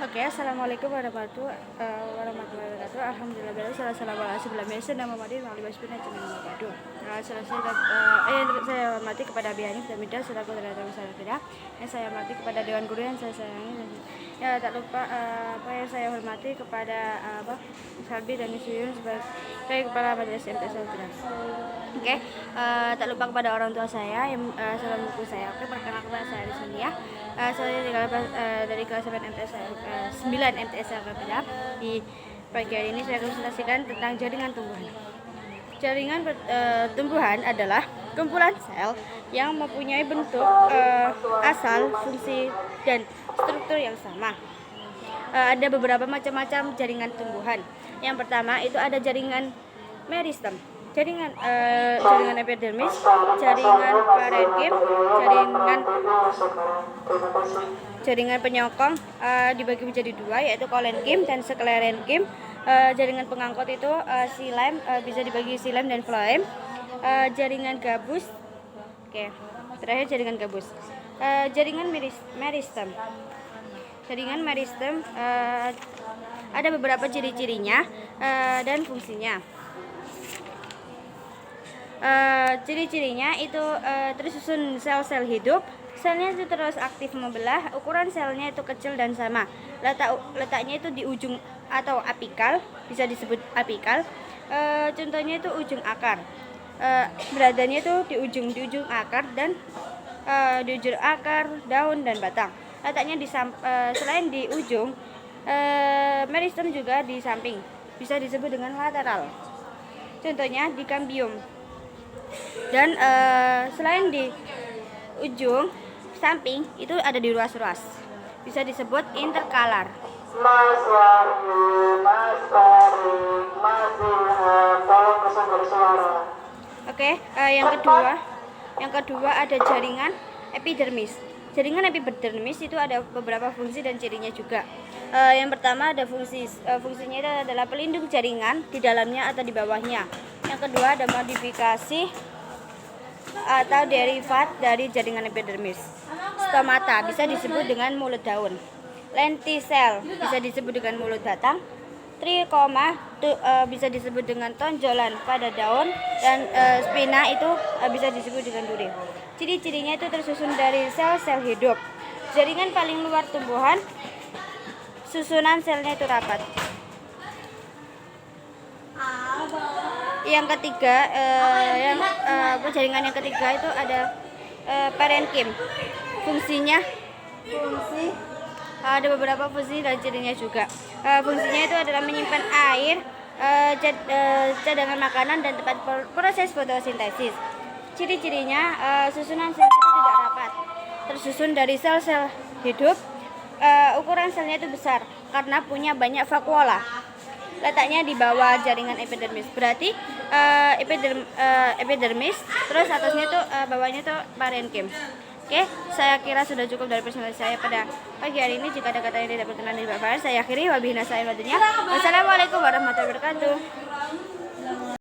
Oke, assalamualaikum warahmatullahi wabarakatuh. Alhamdulillah, saya hormati kepada Abi Hanif dan Mida selaku Terdakwa Tidak. Yang saya hormati kepada Dewan Guru yang saya sayangi dan tak lupa yang saya hormati kepada Salbi dan Yusuyun sebagai kepala Majelis MTS Al-Quran. Oke, tak lupa kepada orang tua saya yang selalu mendukung saya. Oke, perkenalkan saya di sini ya. Saya dari kelas 9 MTS Al-Quran. Di pagi hari ini saya akan presentasikan tentang jaringan tumbuhan. Jaringan tumbuhan adalah kumpulan sel yang mempunyai bentuk, asal, fungsi, dan struktur yang sama. Ada beberapa macam-macam jaringan tumbuhan. Yang pertama itu ada jaringan meristem, jaringan epidermis, jaringan parenkim, jaringan penyokong dibagi menjadi dua, yaitu kolenkim dan sklerenkim. Jaringan pengangkut itu xilem, bisa dibagi xilem dan phloem. Jaringan gabus, terakhir jaringan gabus. Jaringan meristem. Jaringan meristem ada beberapa ciri-cirinya dan fungsinya. Ciri-cirinya itu tersusun sel-sel hidup. Selnya itu terus aktif membelah. Ukuran selnya itu kecil dan sama. Letaknya itu di ujung atau apikal, bisa disebut apikal. Contohnya itu ujung akar. Beradanya itu di ujung akar dan di ujung akar, daun dan batang. Letaknya selain di ujung, meristem juga di samping, bisa disebut dengan lateral. Contohnya di kambium. Dan selain di ujung samping itu ada di ruas-ruas, bisa disebut interkalar. Mas Wahyu, Mas Farid, Mas Ilham, tolong pesan bersuara. Oke, yang kedua ada jaringan epidermis. Jaringan epidermis itu ada beberapa fungsi dan cirinya juga. Yang pertama ada fungsinya itu adalah pelindung jaringan di dalamnya atau di bawahnya. Yang kedua ada modifikasi atau derivat dari jaringan epidermis. Stomata bisa disebut dengan mulut daun. Lentisel bisa disebut dengan mulut batang. Trikoma bisa disebut dengan tonjolan pada daun, dan spina itu bisa disebut dengan duri. Ciri-cirinya itu tersusun dari sel-sel hidup. Jaringan paling luar tumbuhan, susunan selnya itu rapat. Yang ketiga, jaringan yang ketiga itu ada parenkim. Ada beberapa fungsi dan cirinya juga. Fungsinya itu adalah menyimpan air, cadangan makanan, dan tempat proses fotosintesis. Ciri-cirinya, susunan sel itu tidak rapat, tersusun dari sel-sel hidup. Ukuran selnya itu besar karena punya banyak vakuola. Letaknya di bawah jaringan epidermis. Berarti epidermis, terus atasnya itu bawahnya itu parenkim. Oke, saya kira sudah cukup dari presentasi saya pada pagi hari ini. Jika ada kata yang tidak berkenan di Bapak, saya akhiri. Wabillahi taufiq wal hidayah. Wassalamualaikum warahmatullahi wabarakatuh.